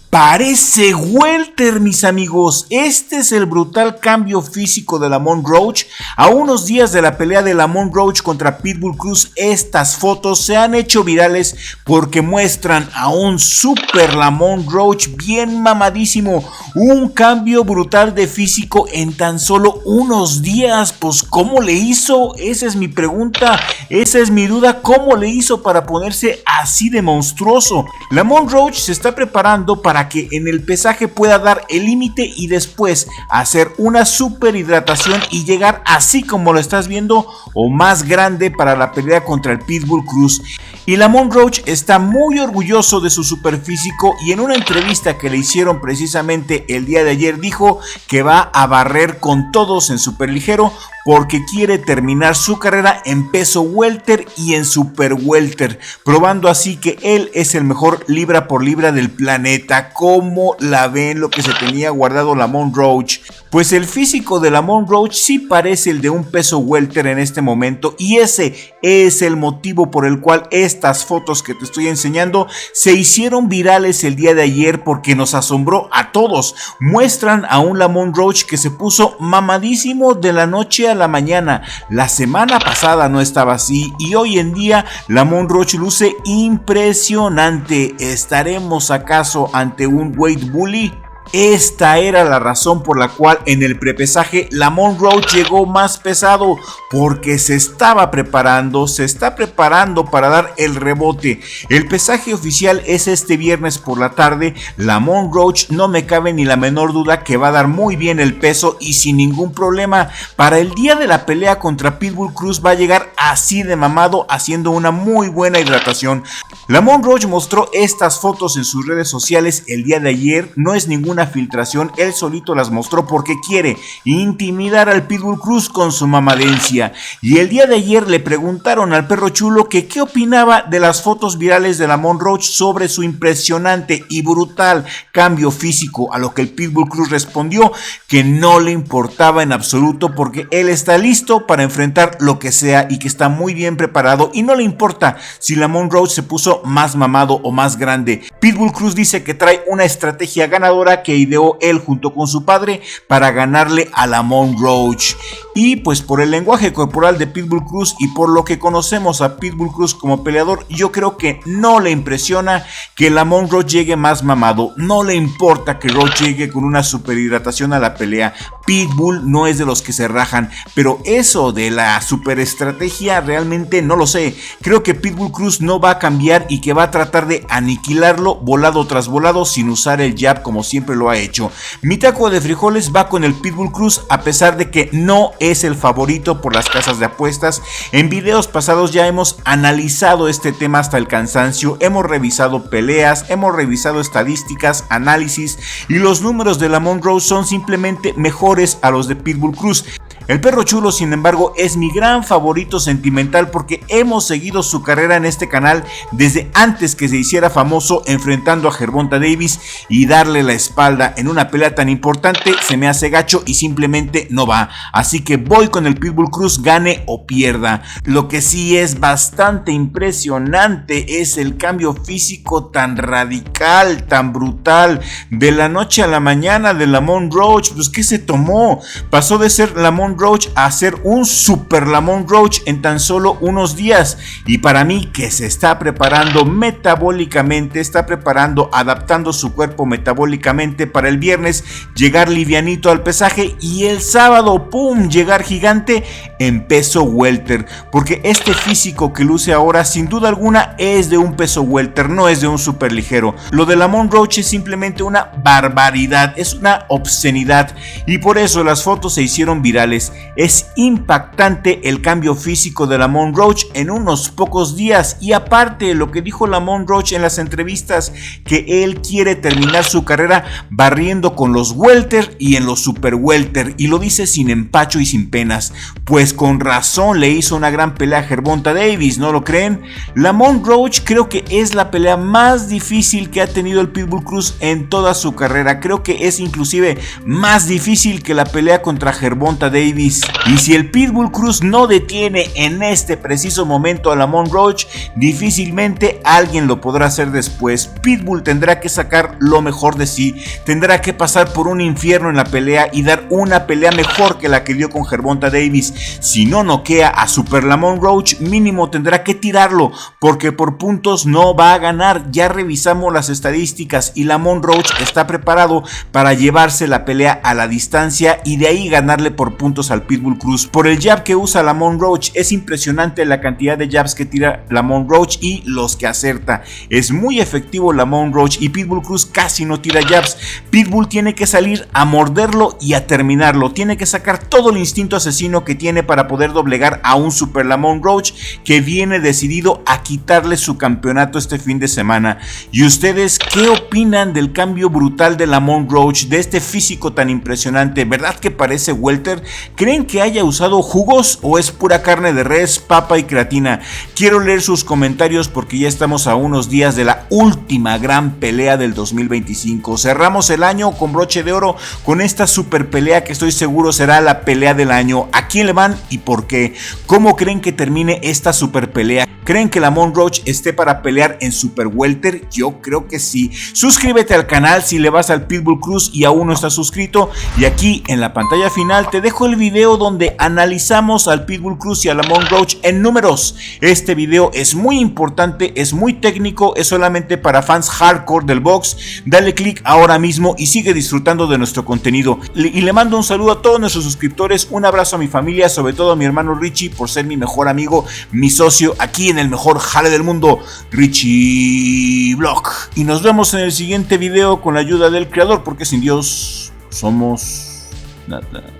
Parece welter, mis amigos. Este es el brutal cambio físico de Lamont Roach. A unos días de la pelea de Lamont Roach contra Pitbull Cruz, estas fotos se han hecho virales porque muestran a un super Lamont Roach bien mamadísimo. Un cambio brutal de físico en tan solo unos días. Pues, ¿cómo le hizo? Esa es mi pregunta, esa es mi duda. ¿Cómo le hizo para ponerse así de monstruoso? Lamont Roach se está preparando para que en el pesaje pueda dar el límite y después hacer una super hidratación y llegar así como lo estás viendo o más grande para la pelea contra el Pitbull Cruz. Y Lamont Roach está muy orgulloso de su super físico y en una entrevista que le hicieron precisamente el día de ayer dijo que va a barrer con todos en super ligero porque quiere terminar su carrera en peso welter y en super welter, probando así que él es el mejor libra por libra del planeta. ¿Cómo la ven lo que se tenía guardado Lamont Roach? Pues el físico de Lamont Roach sí parece el de un peso welter en este momento y ese es el motivo por el cual estas fotos que te estoy enseñando se hicieron virales el día de ayer porque nos asombró a todos. Muestran a un Lamont Roach que se puso mamadísimo de la noche a la mañana. La semana pasada no estaba así y hoy en día Lamont Roach luce impresionante. ¿Estaremos acaso ante un weight bully? Esta era la razón por la cual en el prepesaje Lamont Roach llegó más pesado, porque se está preparando para dar el rebote. El pesaje oficial es este viernes por la tarde. Lamont Roach no me cabe ni la menor duda que va a dar muy bien el peso y sin ningún problema. Para el día de la pelea contra Pitbull Cruz va a llegar así de mamado, haciendo una muy buena hidratación. Lamont Roach mostró estas fotos en sus redes sociales el día de ayer. No es ninguna filtración, él solito las mostró porque quiere intimidar al Pitbull Cruz con su mamadencia. Y el día de ayer le preguntaron al perro chulo que qué opinaba de las fotos virales de Lamont Roach sobre su impresionante y brutal cambio físico, a lo que el Pitbull Cruz respondió que no le importaba en absoluto porque él está listo para enfrentar lo que sea y que está muy bien preparado y no le importa si Lamont Roach se puso más mamado o más grande. Pitbull Cruz dice que trae una estrategia ganadora que ideó él junto con su padre para ganarle a Lamont Roach. Y pues por el lenguaje corporal de Pitbull Cruz y por lo que conocemos a Pitbull Cruz como peleador, yo creo que no le impresiona que Lamont Roach llegue más mamado. No le importa que Roach llegue con una superhidratación a la pelea. Pitbull no es de los que se rajan, pero eso de la superestrategia realmente no lo sé. Creo que Pitbull Cruz no va a cambiar y que va a tratar de aniquilarlo volado tras volado sin usar el jab como siempre lo ha hecho. Mi taco de frijoles va con el Pitbull Cruz a pesar de que no es el favorito por las casas de apuestas. En videos pasados ya hemos analizado este tema hasta el cansancio, hemos revisado peleas, hemos revisado estadísticas, análisis y los números de Lamont Roach son simplemente mejores a los de Pitbull Cruz. El perro chulo, sin embargo, es mi gran favorito sentimental porque hemos seguido su carrera en este canal desde antes que se hiciera famoso enfrentando a Gervonta Davis, y darle la espalda en una pelea tan importante se me hace gacho y simplemente no va. Así que voy con el Pitbull Cruz, gane o pierda. Lo que sí es bastante impresionante es el cambio físico tan radical, tan brutal, de la noche a la mañana de Lamont Roach. Pues ¿qué se tomó? Pasó de ser Lamont Roach a ser un super Lamont Roach en tan solo unos días, y para mí que se está preparando metabólicamente, está preparando, adaptando su cuerpo metabólicamente para el viernes llegar livianito al pesaje y el sábado pum, llegar gigante en peso welter, porque este físico que luce ahora sin duda alguna es de un peso welter, no es de un super ligero. Lo de Lamont Roach es simplemente una barbaridad, es una obscenidad, y por eso las fotos se hicieron virales. Es impactante el cambio físico de Lamont Roach en unos pocos días, y aparte lo que dijo Lamont Roach en las entrevistas, que él quiere terminar su carrera barriendo con los welter y en los super welter, y lo dice sin empacho y sin penas. Pues con razón le hizo una gran pelea a Gervonta Davis, ¿no lo creen? Lamont Roach creo que es la pelea más difícil que ha tenido el Pitbull Cruz en toda su carrera. Creo que es inclusive más difícil que la pelea contra Gervonta Davis Davis. Y si el Pitbull Cruz no detiene en este preciso momento a Lamont Roach, difícilmente alguien lo podrá hacer después. Pitbull tendrá que sacar lo mejor de sí, tendrá que pasar por un infierno en la pelea y dar una pelea mejor que la que dio con Gervonta Davis. Si no noquea a Super Lamont Roach, mínimo tendrá que tirarlo, porque por puntos no va a ganar. Ya revisamos las estadísticas y Lamont Roach está preparado para llevarse la pelea a la distancia y de ahí ganarle por puntos al Pitbull Cruz. Por el jab que usa Lamont Roach, es impresionante la cantidad de jabs que tira Lamont Roach y los que acerta. Es muy efectivo Lamont Roach y Pitbull Cruz casi no tira jabs. Pitbull tiene que salir a morderlo y a terminarlo. Tiene que sacar todo el instinto asesino que tiene para poder doblegar a un Super Lamont Roach que viene decidido a quitarle su campeonato este fin de semana. ¿Y ustedes qué opinan del cambio brutal de Lamont Roach, de este físico tan impresionante? ¿Verdad que parece welter? ¿Creen que haya usado jugos o es pura carne de res, papa y creatina? Quiero leer sus comentarios porque ya estamos a unos días de la última gran pelea del 2025. Cerramos el año con broche de oro con esta super pelea que estoy seguro será la pelea del año. ¿A quién le van y por qué? ¿Cómo creen que termine esta super pelea? ¿Creen que Lamont Roach esté para pelear en super welter? Yo creo que sí. Suscríbete al canal si le vas al Pitbull Cruz y aún no estás suscrito. Y aquí en la pantalla final te dejo el video donde analizamos al Pitbull Cruz y a Lamont Roach en números. Este video es muy importante, es muy técnico, es solamente para fans hardcore del box. Dale click ahora mismo y sigue disfrutando de nuestro contenido. Y le mando un saludo a todos nuestros suscriptores, un abrazo a mi familia, sobre todo a mi hermano Richie por ser mi mejor amigo, mi socio aquí en el mejor jale del mundo, Richie Vlog. Y nos vemos en el siguiente video con la ayuda del creador, porque sin Dios somos nada.